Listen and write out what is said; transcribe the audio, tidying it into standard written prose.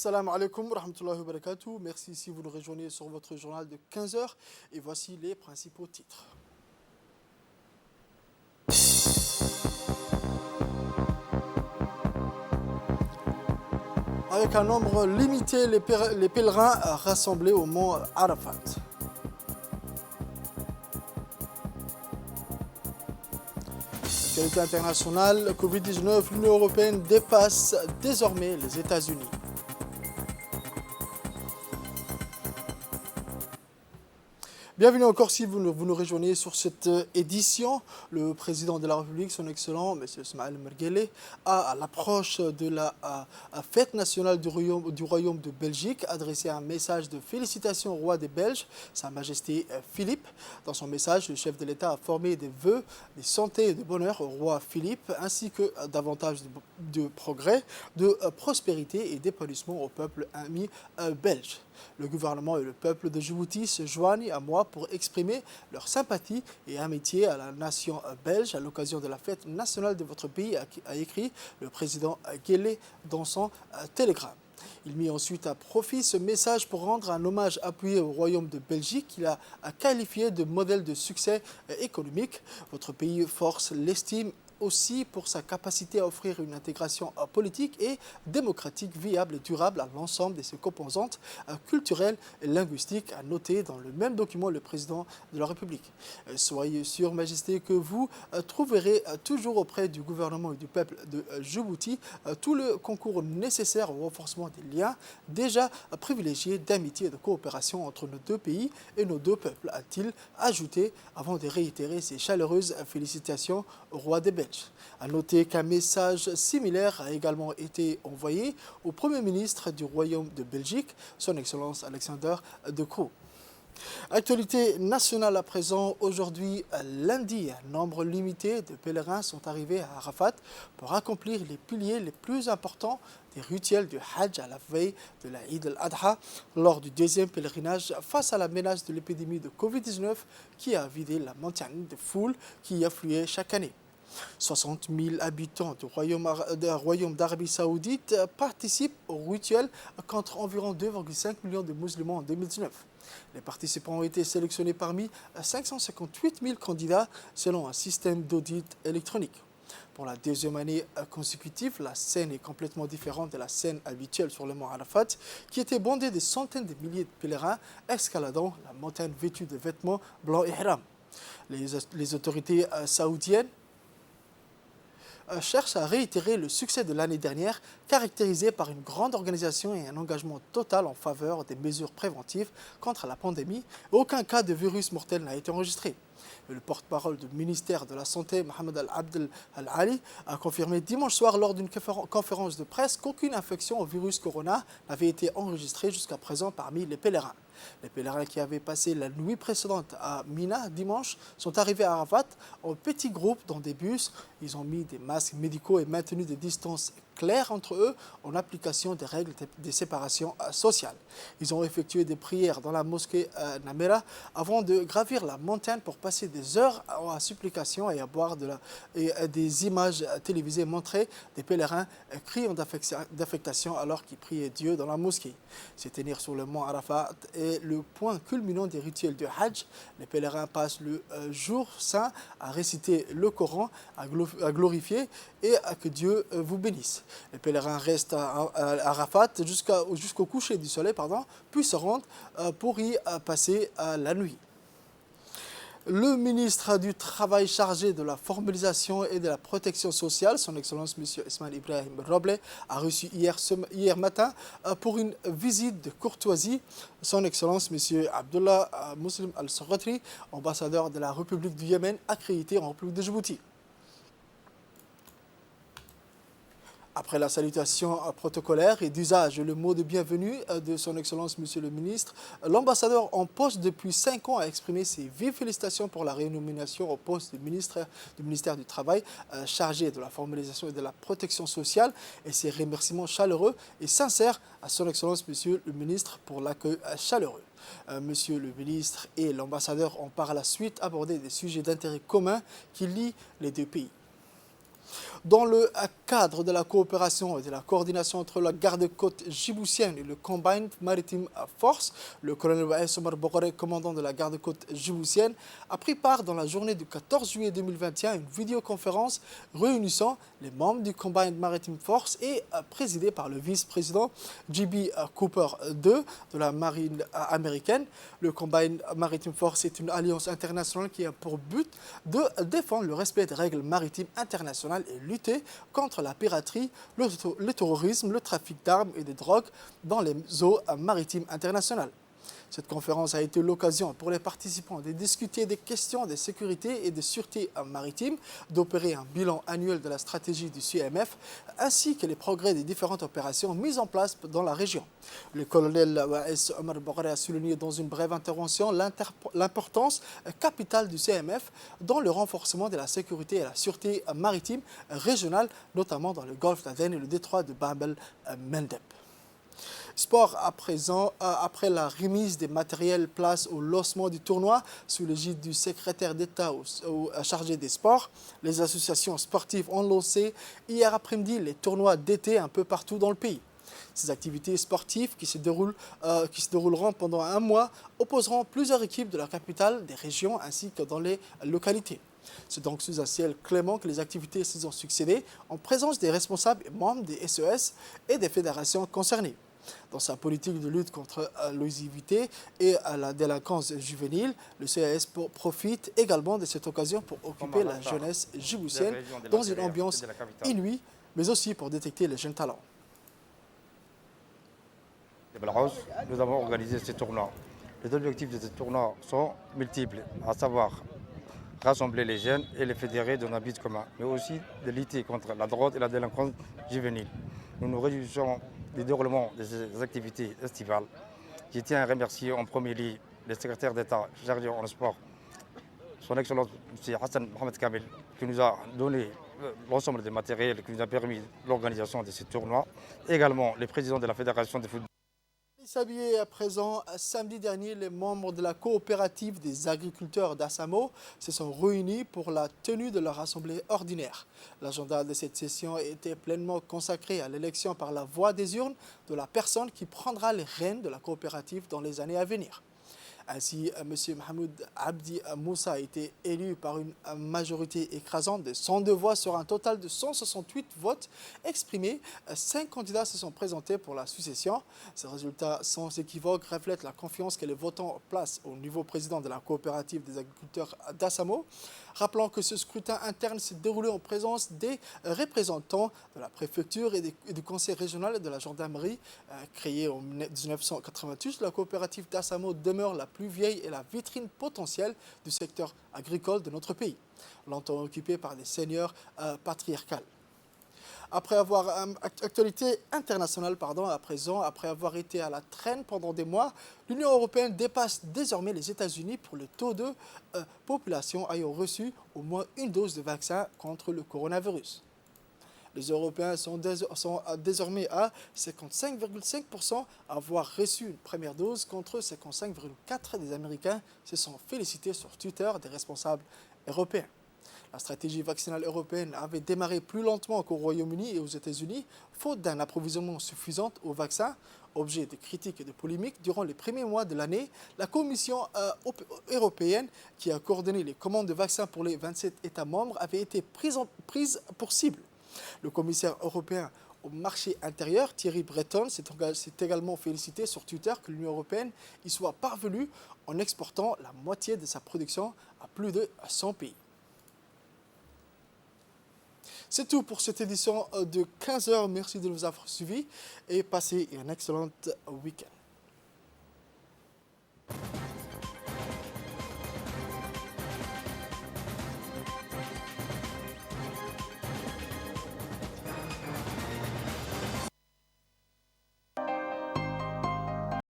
Assalamu alaikum wa rahmatullahi wa barakatuh. Merci si vous nous rejoignez sur votre journal de 15 heures. Et voici les principaux titres. Avec un nombre limité, les pèlerins rassemblés au mont Arafat. Actualité internationale, Covid-19, l'Union européenne dépasse désormais les États-Unis. Bienvenue encore si vous nous rejoignez sur cette édition. Le président de la République, son excellent, M. Ismaël Merguele, à l'approche de la fête nationale du Royaume de Belgique, adressé un message de félicitations au roi des Belges, Sa Majesté Philippe. Dans son message, le chef de l'État a formé des vœux de santé et de bonheur au roi Philippe, ainsi que davantage de progrès, de prospérité et d'épanouissement au peuple ami belge. Le gouvernement et le peuple de Djibouti se joignent à moi pour exprimer leur sympathie et amitié à la nation belge à l'occasion de la fête nationale de votre pays, a écrit le président Guélé dans son télégramme. Il mit ensuite à profit ce message pour rendre un hommage appuyé au Royaume de Belgique qu'il a qualifié de modèle de succès économique. Votre pays force l'estime aussi pour sa capacité à offrir une intégration politique et démocratique viable et durable à l'ensemble de ses composantes culturelles et linguistiques, a noté dans le même document le président de la République. Soyez sûrs, Majesté, que vous trouverez toujours auprès du gouvernement et du peuple de Djibouti tout le concours nécessaire au renforcement des liens déjà privilégiés d'amitié et de coopération entre nos deux pays et nos deux peuples, a-t-il ajouté avant de réitérer ses chaleureuses félicitations au roi des Belges. A noter qu'un message similaire a également été envoyé au Premier ministre du Royaume de Belgique, son Excellence Alexander De Croo. Actualité nationale à présent, aujourd'hui lundi, un nombre limité de pèlerins sont arrivés à Arafat pour accomplir les piliers les plus importants des rituels du Hajj à la veille de la Eid al-Adha lors du deuxième pèlerinage face à la menace de l'épidémie de Covid-19 qui a vidé la montagne de foule qui y affluait chaque année. 60 000 habitants du Royaume d'Arabie Saoudite participent au rituel contre environ 2,5 millions de musulmans en 2019. Les participants ont été sélectionnés parmi 558 000 candidats selon un système d'audit électronique. Pour la deuxième année consécutive, la scène est complètement différente de la scène habituelle sur le mont Arafat, qui était bondée de centaines de milliers de pèlerins escaladant la montagne vêtue de vêtements blancs et ihram. Les autorités saoudiennes cherche à réitérer le succès de l'année dernière, caractérisé par une grande organisation et un engagement total en faveur des mesures préventives contre la pandémie. Aucun cas de virus mortel n'a été enregistré. Le porte-parole du ministère de la Santé, Mohamed Al-Abdel Al-Ali, a confirmé dimanche soir lors d'une conférence de presse qu'aucune infection au virus corona n'avait été enregistrée jusqu'à présent parmi les pèlerins. Les pèlerins qui avaient passé la nuit précédente à Mina dimanche sont arrivés à Arafat en petits groupes dans des bus. Ils ont mis des masques médicaux et maintenu des distances claires entre eux en application des règles de séparation sociale. Ils ont effectué des prières dans la mosquée Namera avant de gravir la montagne pour passer des heures à supplication et à boire des images télévisées montraient des pèlerins criant d'affectation alors qu'ils priaient Dieu dans la mosquée. Se tenir sur le mont Arafat est le point culminant des rituels de Hajj. Les pèlerins passent le jour saint à réciter le Coran, à glorifier et à que Dieu vous bénisse. Les pèlerins restent à Arafat jusqu'au coucher du soleil, puis se rendent pour y passer la nuit. Le ministre du Travail chargé de la formalisation et de la protection sociale, son Excellence M. Ismaël Ibrahim Roble, a reçu hier matin pour une visite de courtoisie son Excellence M. Abdullah Muslim Al-Sarratri, ambassadeur de la République du Yémen accrédité en République de Djibouti. Après la salutation protocolaire et d'usage, le mot de bienvenue de son Excellence Monsieur le Ministre, l'ambassadeur en poste depuis 5 ans a exprimé ses vives félicitations pour la rénomination au poste du ministère du Travail chargé de la formalisation et de la protection sociale et ses remerciements chaleureux et sincères à son Excellence Monsieur le Ministre pour l'accueil chaleureux. Monsieur le Ministre et l'ambassadeur ont par la suite abordé des sujets d'intérêt commun qui lient les deux pays. Dans le cadre de la coopération et de la coordination entre la garde-côte djiboutienne et le Combined Maritime Force, le colonel Waes Omar Boghoré, commandant de la garde-côte djiboutienne, a pris part dans la journée du 14 juillet 2021 à une vidéoconférence réunissant les membres du Combined Maritime Force et présidée par le vice-président J.B. Cooper II de la marine américaine. Le Combined Maritime Force est une alliance internationale qui a pour but de défendre le respect des règles maritimes internationales et lutter contre la piraterie, le terrorisme, le trafic d'armes et de drogue dans les eaux maritimes internationales. Cette conférence a été l'occasion pour les participants de discuter des questions de sécurité et de sûreté maritime, d'opérer un bilan annuel de la stratégie du CMF, ainsi que les progrès des différentes opérations mises en place dans la région. Le colonel Waes Omar Boghoré a souligné dans une brève intervention l'importance capitale du CMF dans le renforcement de la sécurité et la sûreté maritime régionale, notamment dans le golfe d'Aden et le détroit de Bab el-Mandeb. Sport à présent, après la remise des matériels, place au lancement du tournoi sous l'égide du secrétaire d'État chargé des sports. Les associations sportives ont lancé hier après-midi les tournois d'été un peu partout dans le pays. Ces activités sportives qui se dérouleront pendant un mois opposeront plusieurs équipes de la capitale, des régions ainsi que dans les localités. C'est donc sous un ciel clément que les activités se sont succédé en présence des responsables et membres des SES et des fédérations concernées. Dans sa politique de lutte contre l'oisiveté et la délinquance juvénile, le CAS profite également de cette occasion pour occuper la jeunesse djiboutienne dans une ambiance inouïe, mais aussi pour détecter les jeunes talents. Nous avons organisé ce tournoi. Les objectifs de ce tournoi sont multiples, à savoir rassembler les jeunes et les fédérer dans un but commun, mais aussi de lutter contre la drogue et la délinquance juvénile. Nous nous réjouissons du déroulement de ces activités estivales. Je tiens à remercier en premier lieu le secrétaire d'État chargé en sport, son Excellence M. Hassan Mohamed Kamel, qui nous a donné l'ensemble des matériels qui nous a permis l'organisation de ce tournoi. Également, le président de la Fédération de football. S'habiller à présent, samedi dernier, les membres de la coopérative des agriculteurs d'Assamo se sont réunis pour la tenue de leur assemblée ordinaire. L'agenda de cette session était pleinement consacré à l'élection par la voie des urnes de la personne qui prendra les rênes de la coopérative dans les années à venir. Ainsi, M. Mahmoud Abdi Moussa a été élu par une majorité écrasante de 102 voix sur un total de 168 votes exprimés. 5 candidats se sont présentés pour la succession. Ces résultats sans équivoque reflètent la confiance que les votants placent au nouveau président de la coopérative des agriculteurs d'Assamo. Rappelons que ce scrutin interne s'est déroulé en présence des représentants de la préfecture et du conseil régional de la gendarmerie. Créée en 1988, la coopérative d'Assamo demeure la plus vieille et la vitrine potentielle du secteur agricole de notre pays, longtemps occupée par des seigneurs patriarcales. Après avoir actualité internationale, à présent, après avoir été à la traîne pendant des mois, l'Union européenne dépasse désormais les États-Unis pour le taux de population ayant reçu au moins une dose de vaccin contre le coronavirus. Les Européens sont désormais à 55,5% à avoir reçu une première dose contre 55,4% des Américains se sont félicités sur Twitter des responsables européens. La stratégie vaccinale européenne avait démarré plus lentement qu'au Royaume-Uni et aux États-Unis, faute d'un approvisionnement suffisant aux vaccins. Objet de critiques et de polémiques, durant les premiers mois de l'année, la Commission européenne, qui a coordonné les commandes de vaccins pour les 27 États membres, avait été prise pour cible. Le commissaire européen au marché intérieur, Thierry Breton, s'est également félicité sur Twitter que l'Union européenne y soit parvenue en exportant la moitié de sa production à plus de 100 pays. C'est tout pour cette édition de 15h. Merci de nous avoir suivis et passez un excellent week-end.